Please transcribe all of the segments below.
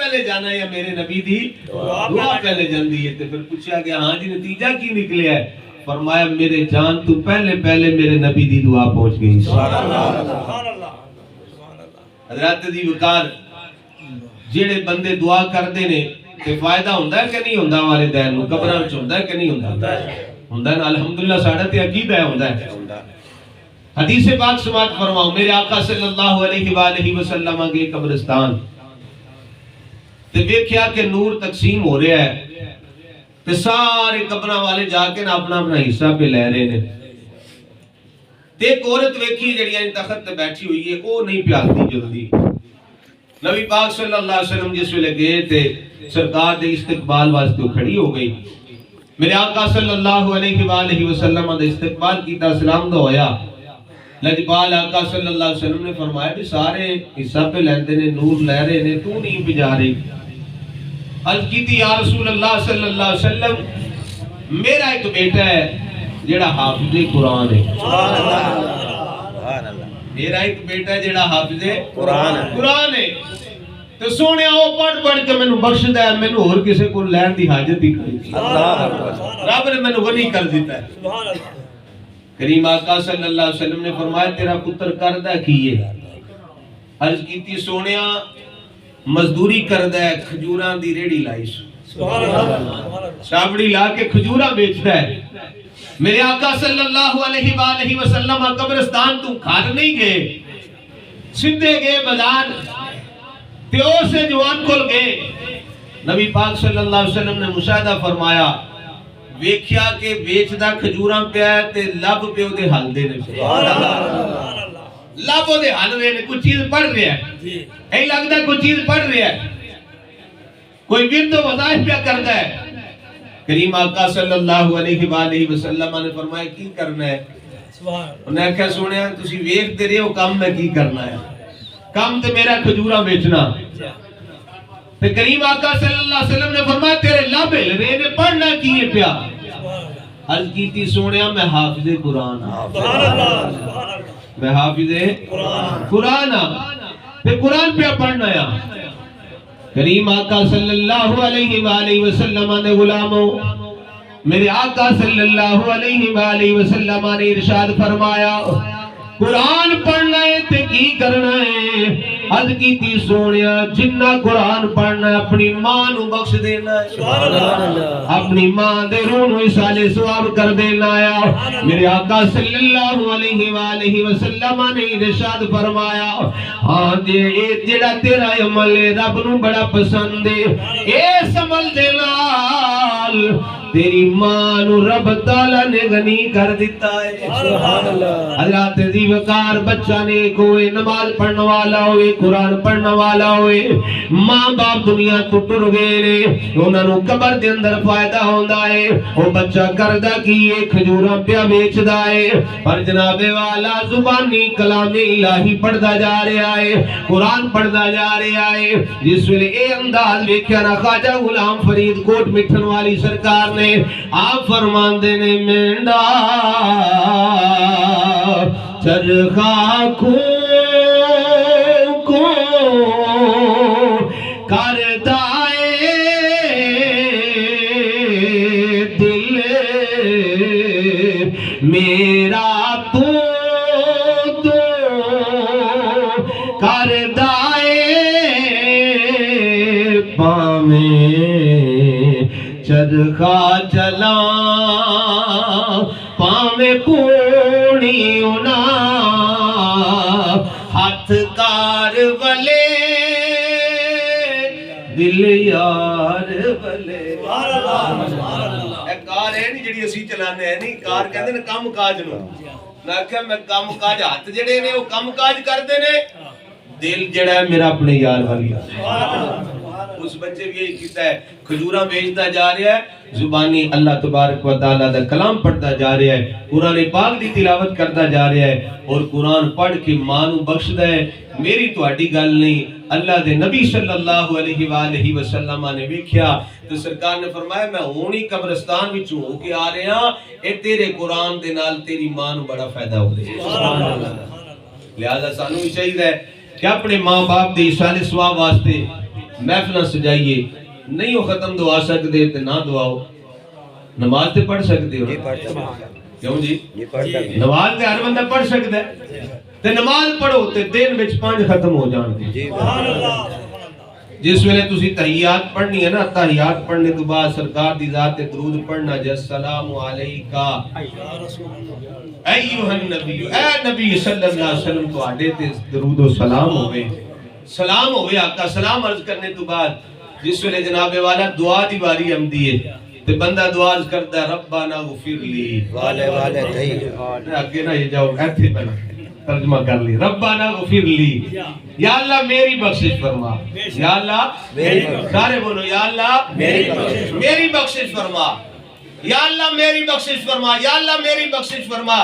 پہلے جانا ہے یا میرے نبی دی دعا پہلے جاندی ہے؟ تے پھر پوچھا گیا ہاں جی نتیجہ کی نکلیا ہے؟ فرمایا میرے جان تو پہلے میرے نبی دی دعا پہنچ گئی۔ سبحان اللہ۔ حضرات دی وقار جیڑے بندے دعا کردے نے تے فائدہ ہوندا ہے کہ نہیں ہوندا؟ والدین نوں قبراں وچ ہوندا ہے کہ نہیں ہوندا؟ ہوندا ہے۔ الحمدللہ ساڈا تے عقیدہ ہے ہوندا ہے۔ حدیث پاک سماعت فرماؤ، میرے آقا صلی اللہ علیہ وآلہ وسلم گئے قبرستان تے ویکھیا کہ نور تقسیم ہو رہا ہے تے سارے قبراں والے جا کے نا اپنا اپنا حصہ پہ لے رہے نے تے ایک عورت ویکھی جڑیاں تخت تے بیٹھی ہوئی ہے وہ نہیں پیاتی جلدی۔ نبی پاک صلی اللہ علیہ وسلم جس ویلے گئے تے سرکار دے استقبال واسطے کھڑی ہو گئی۔ میرے آقا صلی اللہ علیہ وآلہ وسلم دے استقبال کیتا، سلام دا ہویا۔ لجپال آقا صلی اللہ علیہ وسلم نے فرمایا بھی سارے حصہ پہ لیندے نے، نور لے رہے نے، تو نہیں پہ جا رہی؟ عرض کی تھی یا رسول اللہ صلی اللہ علیہ وسلم میرا ایک بیٹا ہے جڑا حافظ قرآن ہے۔ میرا ایک بیٹا ہے جڑا حافظ قرآن ہے تو سونے آؤ پڑھ پڑھ کے میں بخش دے، میں اور کسے کو لین دی حاجت ہی کری۔ رب نے میں غنی کر دیتا ہے۔ کریم آقا صلی اللہ علیہ وسلم نے فرمایا تیرا پتر کردہ کیے؟ عرض کی تھی سونیا مزدوری کردہ ہے، کھجوراں دی ریڑی لائش، شابڑی لا کے کھجوراں بیچتا ہے۔ میرے آقا صلی اللہ علیہ وآلہ وسلم قبرستان تو کھار نہیں گئے، سندھے گئے بازار تیو سے جوان کھل گئے۔ نبی پاک صلی اللہ علیہ وسلم نے مشاہدہ فرمایا، ویکھیا کہ بیچدا کھجوراں پیا ہے تے لب پیو دے حل دے نے، لب دے حل دے نے، کچھ چیز پڑھ رہا ہے، ایک لگتا ہے کچھ چیز پڑھ رہا ہے، کوئی ورد و وظائف پیا کرتا ہے۔ کریم آقا صلی اللہ علیہ وآلہ وسلم نے فرمایا کی کرنا ہے؟ انہیں کہا سونے ہیں تسی ویکھ دے رہے ہو کام میں کی کرنا ہے؟ کام تے میرا کھجوراں بیچنا۔ تے کریم آقا صلی اللہ علیہ وسلم نے فرمایا تیرے لب ہل رہے نے، پڑھنا کیے پیا؟ عرض کی تھی سونیا میں حافظ قرآن ہاں، میں حافظ قرآن ہاں تے قرآن پہ پڑھنا ہے۔ کریم آقا صلی اللہ علیہ وآلہ وسلم نے غلاموں میرے آقا صلی اللہ علیہ وآلہ وسلم نے ارشاد فرمایا قرآن پڑھنا ہے تے کی کرنا ہے؟ عرض کی تھی سونیا جنہ قرآن پڑھنا ہے اپنی ماں نو بخش دینا ہے، اپنی ماں دے روح نو اصالِ ثواب کر دینا ہے۔ میرے آقا صلی اللہ علیہ وآلہ وسلم نے ارشاد فرمایا ہاں جیڑا تیرا عمل ہے رب نو بڑا پسند ہے، اس عمل دے نال تیری ماں نو رب تعالیٰ نے غنی کر دیتا ہے۔ حضرات دی وقار بچہ نیک ہوئے، نماز پڑھنے والا ہوئے، قرآن پڑھنے والا ہوئے، ماں باپ دنیا تو ٹر گئے نے، انہاں نو قبر دے اندر فائدہ ہوندا ہے۔ وہ بچہ کردہ کیے کھجوراں پیا بیچدا ہے، پر جناب والا زبانی کلام الہی پڑھدا جا رہا ہے، قرآن پڑھدا جا رہا ہے۔ جس ویلے اے انداز ویکھیا نا خواجہ غلام فرید کوٹ مٹھن والی سرکار نے آپ فرماندے نے مینڈا چرخا کو کردائے دل میرا تو کردائے پامیں چرخا چلا پامیں پونی انا ہاتھ کار ولے دل یار ولے۔ کار ہے نہیں جڑی اسی چلانے ہے نہیں، کار کہتے ہیں کام کاج نو، میں کہا میں کام کاج ہاتھ جڑے نے وہ کام کاج کرتے نے، دل جڑا ہے میرا اپنے یار والی۔ اس بچے بھی یہی کیتا ہے، کھجوراں بیچتا جا رہا ہے، زبانی اللہ تبارک و تعالیٰ دا کلام پڑھتا جا رہا ہے، قرآن پاک دی تلاوت کرتا جا رہا ہے، اور قرآن پڑھ کے ماں نو بخشدا ہے۔ میری تہاڈی گل نہیں، اللہ دے نبی صلی اللہ علیہ وآلہ وسلم نے ویکھیا تو سرکار نے فرمایا میں ہونی قبرستان وچ ہو کے آ رہا ہاں، اے تیرے قرآن دے نال تیری ماں نو بڑا فائدہ ہو رہا ہے۔ لہذا سانو بھی چاہیے کہ اپنے ماں باپ دے اصالِ ثواب واسطے محفل سجائیے نہیں ہو ختم دعا سکتے تے نہ دعاؤ نماز تے پڑھ سکتے ہو کیوں جی نماز تے ہر بندہ پڑھ سکتا ہے تے نماز پڑھو تے دن وچ 5 ختم ہو جان گے جس ویلے تسی تحیات پڑھنی ہے نا تحیات پڑھنے تو بعد سرکار دی ذات تے درود پڑھنا جے السلام علیکہ ایوہ النبی اے نبی صلی اللہ علیہ وسلم تو آڈے تے درود و سلام ہوئے آقا سلام عرض کرنے تو بعد جس ویلے جناب والا دعا دی باری ہم دیئے تے بندہ دعا عرض کرتا ہے ربنا غفر لی والے دہی آگے نا یہ جاؤ ایتھے بنا ترجمہ کر لی ربنا غفر لی یا اللہ میری بخشش فرما یا اللہ سارے بولو یا اللہ میری بخشش فرما یا اللہ میری بخشش فرما یا اللہ میری بخشش فرما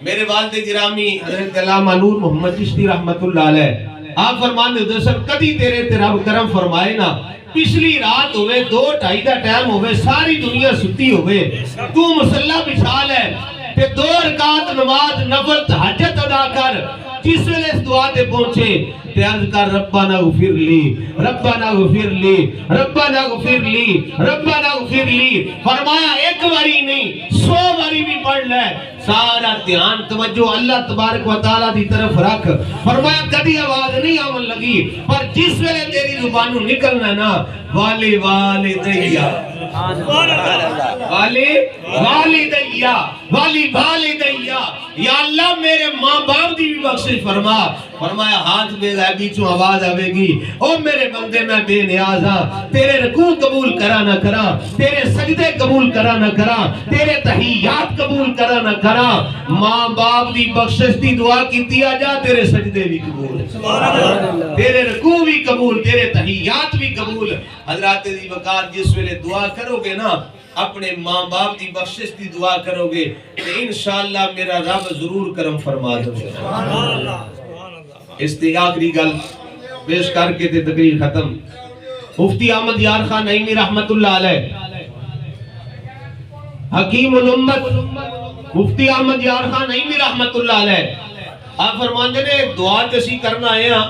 میرے والد گرامی حضرت علامہ نور محمد چشتی رحمت اللہ علیہ آپ فرمان دے سر کدی تیرے رب کرم فرمائے نا پچھلی رات ہوئے 2-2:30 دا ٹائم ہوئے ساری دنیا ستی ہوئے تو مسلح بچھال ہے کہ 2 رکعت نماز نفل تہجد ادا کر جس ویلے اس دعا تے پہنچے تے عرض کر ربنا غفر لی ربنا غفر لی ربنا غفر لی ربنا غفر لی فرمایا ایک باری نہیں 100 باری بھی پڑھ لے سارا دھیان توجہ اللہ تبارک و تعالیٰ دی طرف رکھ فرمایا کدی آواز نہیں آمن لگی پر جس ویلے تیری زبانوں نکلنا نا والی والدیہ والی والدیہ والی والدیہ یا اللہ میرے ماں باپ دی بھی بخشش فرما فرمایا ہاتھ بے غیبی چوں آواز آوے گی او میرے بندے میں بے نیاز ہاں تیرے رکوع قبول کرا نہ کرا تیرے سجدے قبول کرا نہ کرا تیرے تحیات قبول کرا نہ کرا ماں باپ دی بخشش دی دعا کیتی آ جا تیرے سجدے بھی قبول تیرے رکوع بھی قبول تیرے تحیات بھی قبول حضرات دی وقار جس ویلے دعا کرو گے نا اپنے ماں باپ دی بخشش دی دعا کرو گے کہ انشاءاللہ میرا رب ضرور کرم فرما دو آخری گل پیش کر کے تے تقریر ختم مفتی احمد یار خان نعیمی رحمت اللہ علیہ حکیم الامت مفتی احمد یار خان نعیمی رحمت اللہ علیہ آپ فرماندے نے دعا تسی کرنا آئے ہاں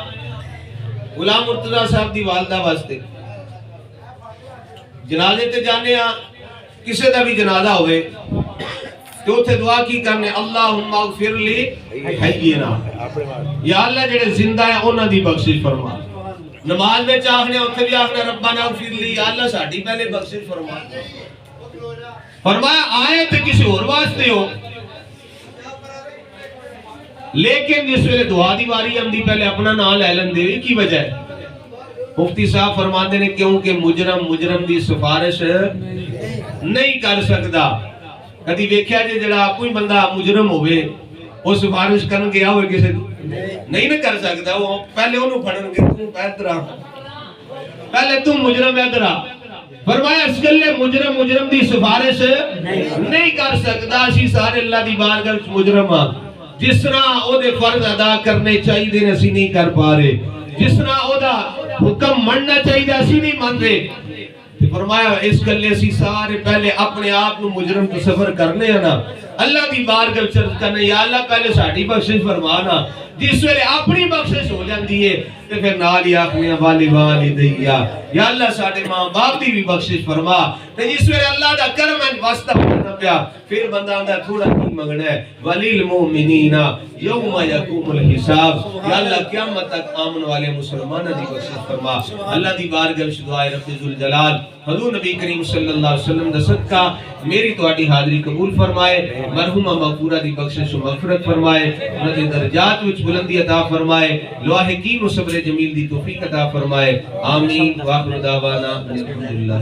غلام مرتضی صاحب دی والدہ واسطے جنازے تے جانے ہاں کسے دا بھی جنازہ ہوئے تو اتھے دعا کی کرنے اللہم اغفر لی حیینا یا اللہ جڑے زندہ ہیں انہاں دی بخشش فرما نماز میں چاہنے اتھے بھی آخنا ربنا اغفر لی یا اللہ ساڑھی پہلے بخشش فرما فرمایا آئے تے کسی اور واسطے ہو لیکن جس ویلے دعا دی باری ہم دی پہلے اپنا نام لے لیں دے کی وجہ ہے مفتی صاحب فرماتے ہیں کیونکہ مجرم دی سفارش نہیں کر سکتا کدی ویکھیا جے جڑا کوئی بندہ مجرم ہوئے وہ سفارش کرن گیا ہوئے کسے نہیں نہ کر سکتا وہ پہلے انہوں پھڑن گے تم پیدرا پہلے تم مجرم پیدرا فرمایا اس گلے مجرم دی سفارش نہیں کر سکتا اسی سارے اللہ دی بارگاہ مجرم ہاں جس طرح او دے فرض ادا کرنے چاہیے دے اسی نہیں کر پا رہے جس طرح او دا حکم مننا چاہیے دے اسی نہیں مان رہے فرمایا اس گلے اسی سارے پہلے اپنے آپ نو مجرم تصور کرنے ہیں نا اللہ دی بارگاہ چرچ کرنے یا اللہ پہلے ساڑھی بخشش فرمانا جس ویلے اپنی بخشش ہو جاندی ہے تو پھر نالی آخویاں والی دیا یا اللہ ساڑھے ماں باپ دی بھی بخشش فرما تو جس ویلے اللہ دا کرم ہے واسطہ پڑھنا پیا پھر بندہ اندر تھوڑا کی مگنا ہے ولیل مومنین یوم یقوم الحساب یا اللہ قیامت تک آمن والے مسلمانہ دی بخشش فرما اللہ دی بارگاہ دعائے رب ذوالجلال حضور نبی کریم صلی اللہ علیہ وسلم دا صدقہ میری تواڈی حاضری قبول فرمائے مرحومہ مغفورہ دی بخشش و مغفرت فرمائے انہیں درجات وچ بلندی عطا فرمائے لاحقین و صبر جمیل دی توفیق عطا فرمائے آمین وآخر دعوانا الحمدللہ